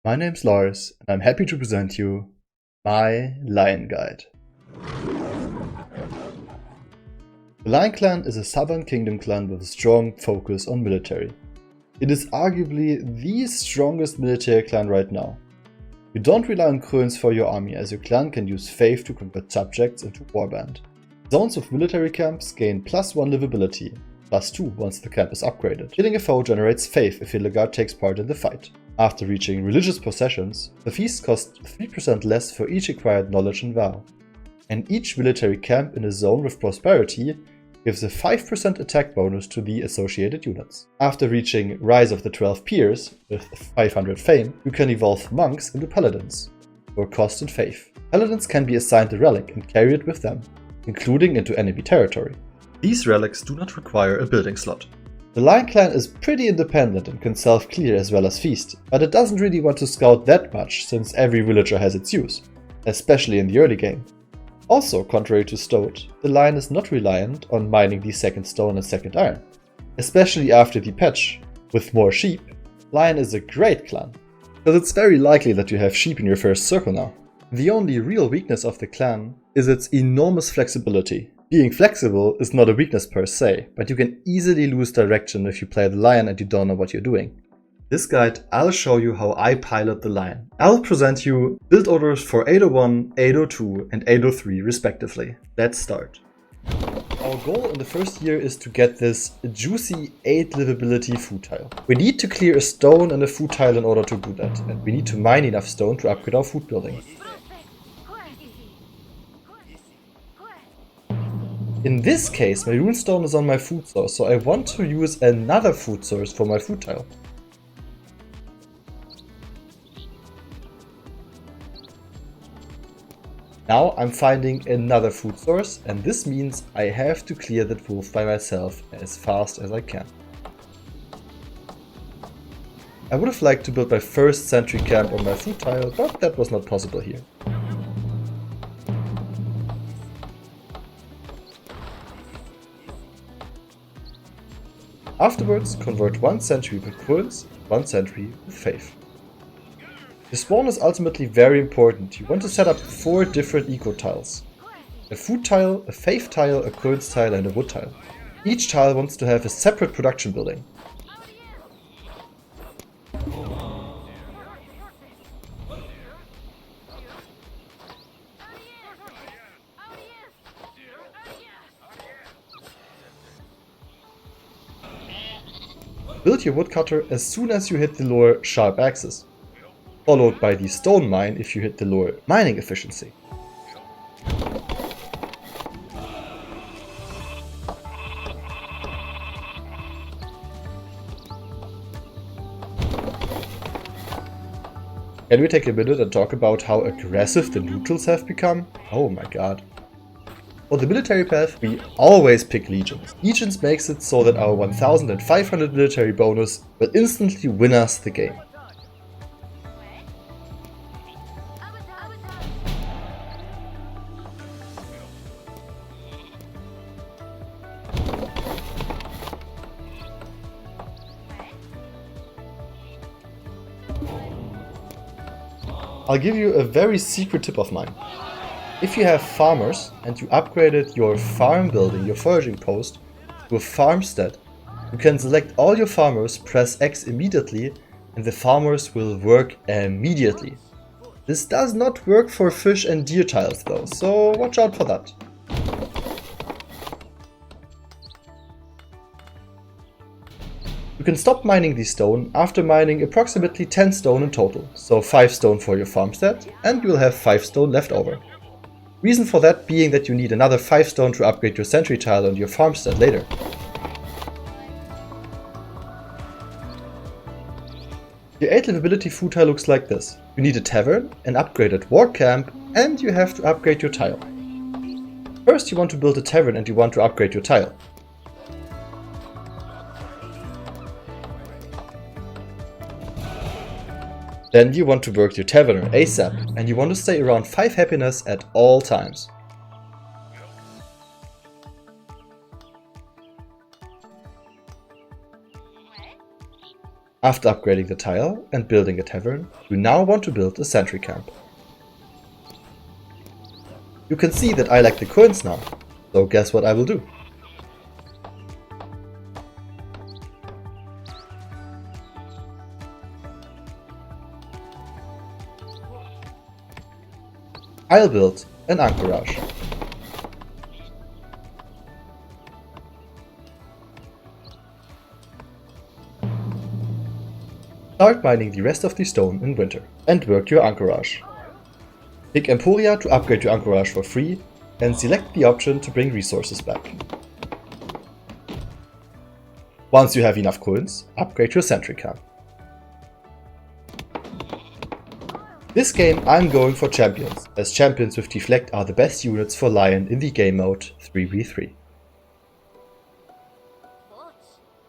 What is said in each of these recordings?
My name's Lars, and I'm happy to present you my Lion Guide. The Lion Clan is a Southern Kingdom clan with a strong focus on military. It is arguably the strongest military clan right now. You don't rely on coins for your army, as your clan can use faith to convert subjects into warband. Zones with military camps gain +1 livability, +2 once the camp is upgraded. Killing a foe generates faith if Northgard takes part in the fight. After reaching religious possessions, the feast costs 3% less for each acquired knowledge and vow. And each military camp in a zone with prosperity gives a 5% attack bonus to the associated units. After reaching Rise of the 12 Peers, with 500 fame, you can evolve monks into paladins, for cost and faith. Paladins can be assigned a relic and carry it with them, including into enemy territory. These relics do not require a building slot. The Lion Clan is pretty independent and can self-clear as well as feast, but it doesn't really want to scout that much since every villager has its use, especially in the early game. Also, contrary to Stoat, the Lion is not reliant on mining the second stone and second iron. Especially after the patch, with more sheep, Lion is a great clan, because it's very likely that you have sheep in your first circle now. The only real weakness of the clan is its enormous flexibility. Being flexible is not a weakness per se, but you can easily lose direction if you play the Lion and you don't know what you're doing. This guide, I'll show you how I pilot the Lion. I'll present you build orders for 801, 802 and 803 respectively. Let's start. Our goal in the first year is to get this juicy 8 livability food tile. We need to clear a stone and a food tile in order to do that, and we need to mine enough stone to upgrade our food building. In this case, my runestone is on my food source, so I want to use another food source for my food tile. Now I'm finding another food source, and this means I have to clear that wolf by myself as fast as I can. I would have liked to build my first sentry camp on my food tile, but that was not possible here. Afterwards, convert 1 sentry with coins, 1 sentry with faith. The spawn is ultimately very important. You want to set up 4 different eco tiles. A food tile, a faith tile, a coins tile and a wood tile. Each tile wants to have a separate production building. Build your woodcutter as soon as you hit the lower sharp axis, followed by the stone mine if you hit the lower mining efficiency. Can we take a minute and talk about how aggressive the neutrals have become? Oh my god. For the military path, we always pick legions. Legions makes it so that our 1500 military bonus will instantly win us the game. I'll give you a very secret tip of mine. If you have farmers and you upgraded your farm building, your foraging post, to a farmstead, you can select all your farmers, press X immediately, and the farmers will work immediately. This does not work for fish and deer tiles though, so watch out for that. You can stop mining the stone after mining approximately 10 stone in total, so 5 stone for your farmstead, and you will have 5 stone left over. Reason for that being that you need another 5 stone to upgrade your sentry tile and your farmstead later. Your 8 livability food tile looks like this. You need a tavern, an upgraded war camp, and you have to upgrade your tile. First you want to build a tavern and you want to upgrade your tile. Then you want to work your tavern ASAP, and you want to stay around 5 happiness at all times. After upgrading the tile and building a tavern, you now want to build a sentry camp. You can see that I like the coins now, so guess what I will do? I'll build an anchorage. Start mining the rest of the stone in winter and work your anchorage. Pick Emporia to upgrade your anchorage for free and select the option to bring resources back. Once you have enough coins, upgrade your sentry camp. This game I'm going for champions, as champions with deflect are the best units for Lion in the game mode 3v3.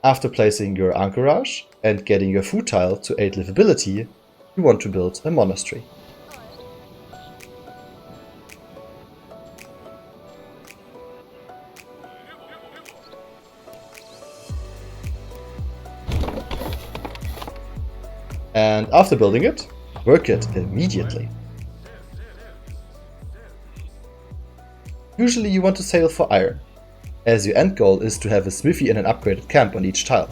After placing your anchorage and getting your food tile to 8 livability, you want to build a monastery. And after building it, work it immediately. Usually you want to sail for iron, as your end goal is to have a smithy and an upgraded camp on each tile.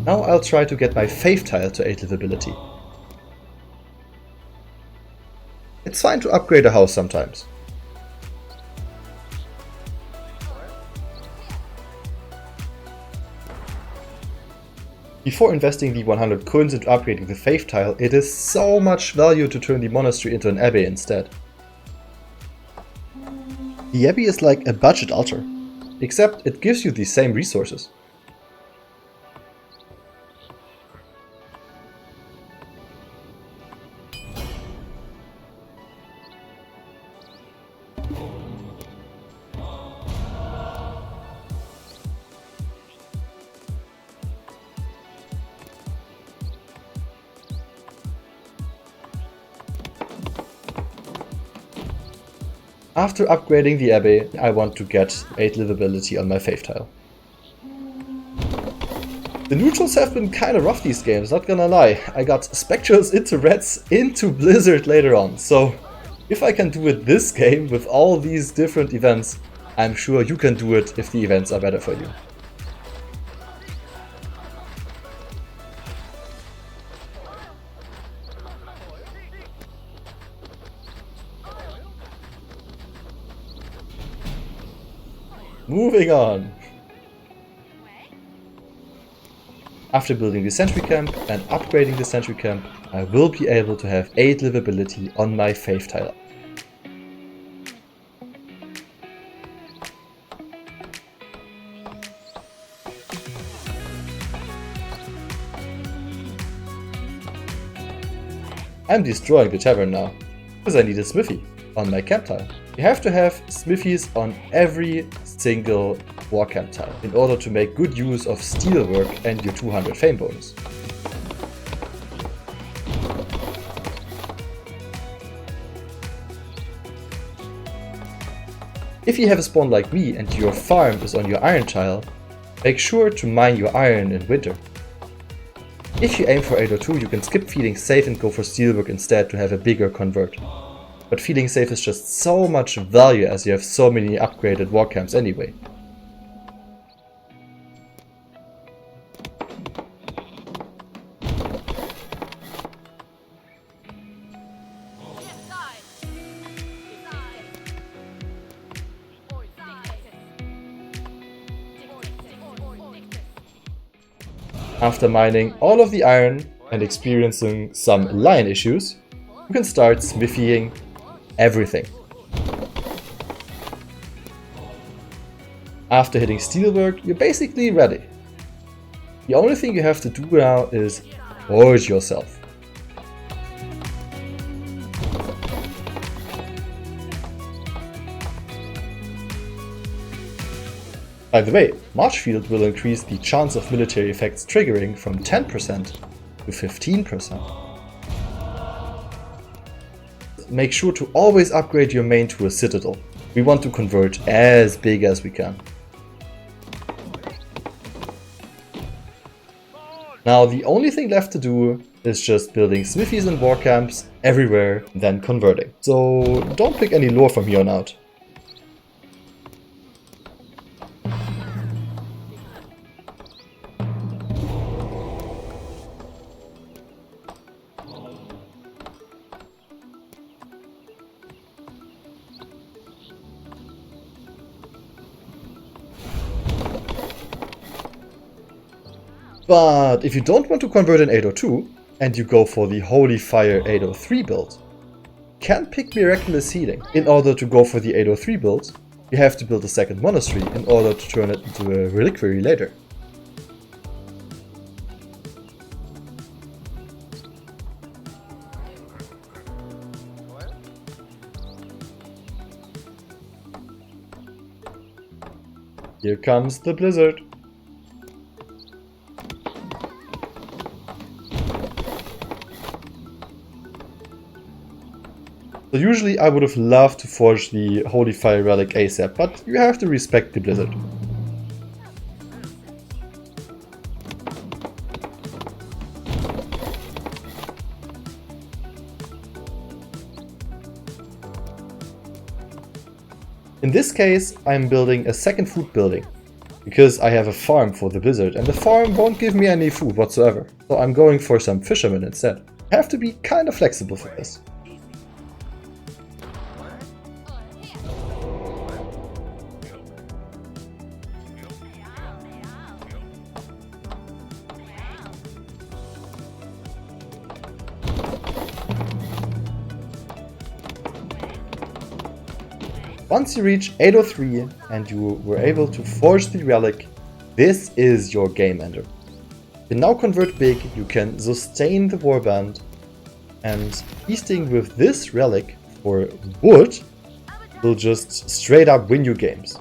Now I'll try to get my faith tile to 8 livability. It's fine to upgrade a house sometimes. Before investing the 100 coins into upgrading the faith tile, it is so much value to turn the monastery into an abbey instead. The abbey is like a budget altar, except it gives you the same resources. After upgrading the abbey, I want to get 8 livability on my faith tile. The neutrals have been kinda rough these games, not gonna lie. I got Spectrals into Reds into Blizzard later on, so if I can do it this game with all these different events, I'm sure you can do it if the events are better for you. Moving on! After building the sentry camp and upgrading the sentry camp, I will be able to have 8 livability on my faith tile. I'm destroying the tavern now, because I need a smithy on my camp tile. You have to have smithies on every single war camp tile in order to make good use of steelwork and your 200 fame bonus. If you have a spawn like me and your farm is on your iron tile, make sure to mine your iron in winter. If you aim for 802, you can skip feeling safe and go for steelwork instead to have a bigger convert. But feeling safe is just so much value as you have so many upgraded war camps anyway. After mining all of the iron and experiencing some lion issues, you can start smithying everything. After hitting steelwork, you're basically ready. The only thing you have to do now is forge yourself. By the way, Marchfield will increase the chance of military effects triggering from 10% to 15%. make sure to always upgrade your main to a citadel. We want to convert as big as we can. Now the only thing left to do is just building smithies and war camps everywhere, then converting. So don't pick any lore from here on out. But if you don't want to convert in 802 and you go for the Holy Fire 803 build, you can pick Miraculous Healing. In order to go for the 803 build, you have to build a second monastery in order to turn it into a reliquary later. Here comes the blizzard. So usually I would have loved to forge the Holy Fire Relic ASAP, but you have to respect the blizzard. In this case, I'm building a second food building, because I have a farm for the blizzard and the farm won't give me any food whatsoever. So I'm going for some fishermen instead. I have to be kind of flexible for this. Once you reach 803 and you were able to forge the relic, this is your game ender. You can now convert big, you can sustain the warband, and feasting with this relic for wood will just straight up win you games.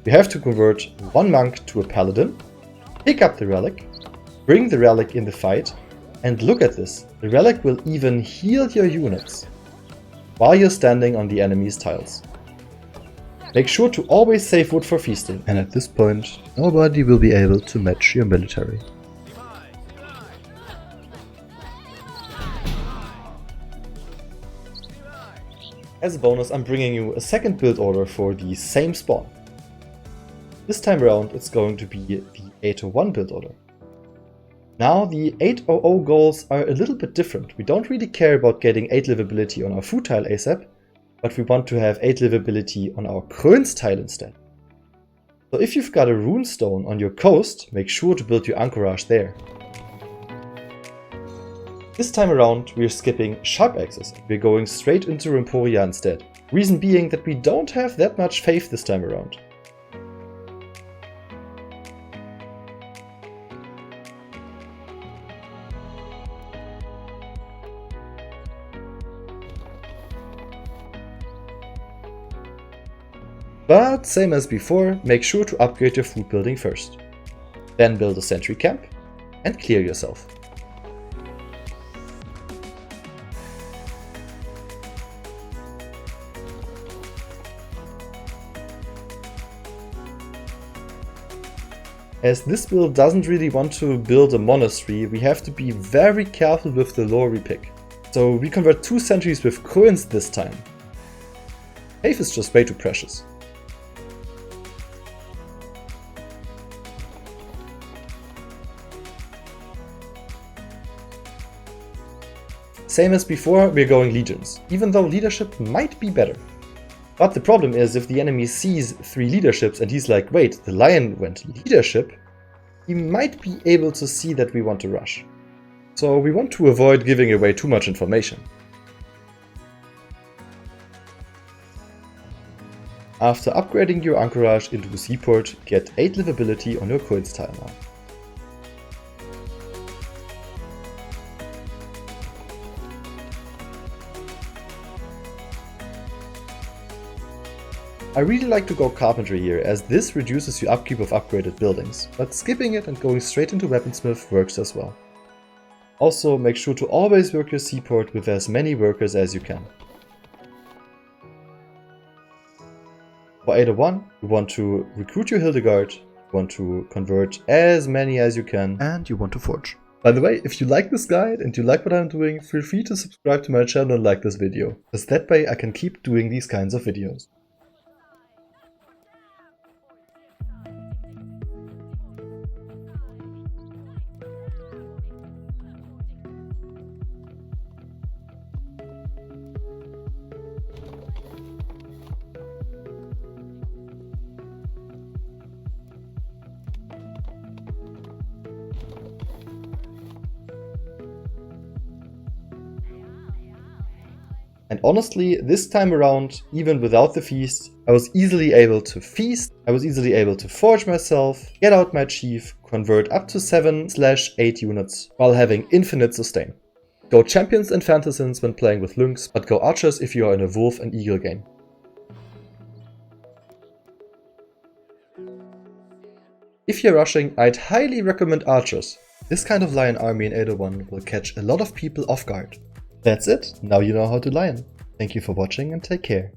You have to convert one monk to a paladin, pick up the relic, bring the relic in the fight, and look at this, the relic will even heal your units while you're standing on the enemy's tiles. Make sure to always save wood for feasting, and at this point nobody will be able to match your military. As a bonus, I'm bringing you a second build order for the same spawn. This time around it's going to be the 801 build order. Now the 800 goals are a little bit different. We don't really care about getting 8 livability on our food tile ASAP, but we want to have 8 livability on our Krön's tile instead. So if you've got a runestone on your coast, make sure to build your anchorage there. This time around we're skipping sharp axes, we're going straight into Emporia instead. Reason being that we don't have that much faith this time around. But same as before, make sure to upgrade your food building first. Then build a sentry camp and clear yourself. As this build doesn't really want to build a monastery, we have to be very careful with the lore we pick. So we convert 2 sentries with coins this time. Faith is just way too precious. Same as before, we're going legions, even though leadership might be better. But the problem is, if the enemy sees 3 leaderships and he's like, wait, the lion went leadership, he might be able to see that we want to rush. So we want to avoid giving away too much information. After upgrading your anchorage into a seaport, get 8 livability on your coins tile now. I really like to go carpentry here, as this reduces your upkeep of upgraded buildings, but skipping it and going straight into weaponsmith works as well. Also, make sure to always work your seaport with as many workers as you can. For Ada 1, you want to recruit your Hildegard, you want to convert as many as you can, and you want to forge. By the way, if you like this guide and you like what I'm doing, feel free to subscribe to my channel and like this video, because that way I can keep doing these kinds of videos. And honestly, this time around, even without the feast, I was easily able to feast, I was easily able to forge myself, get out my chief, convert up to 7/8 units, while having infinite sustain. Go champions and fantasins when playing with lynx, but go archers if you are in a wolf and eagle game. If you're rushing, I'd highly recommend archers. This kind of lion army in Ada 1 will catch a lot of people off guard. That's it, now you know how to lion. Thank you for watching and take care.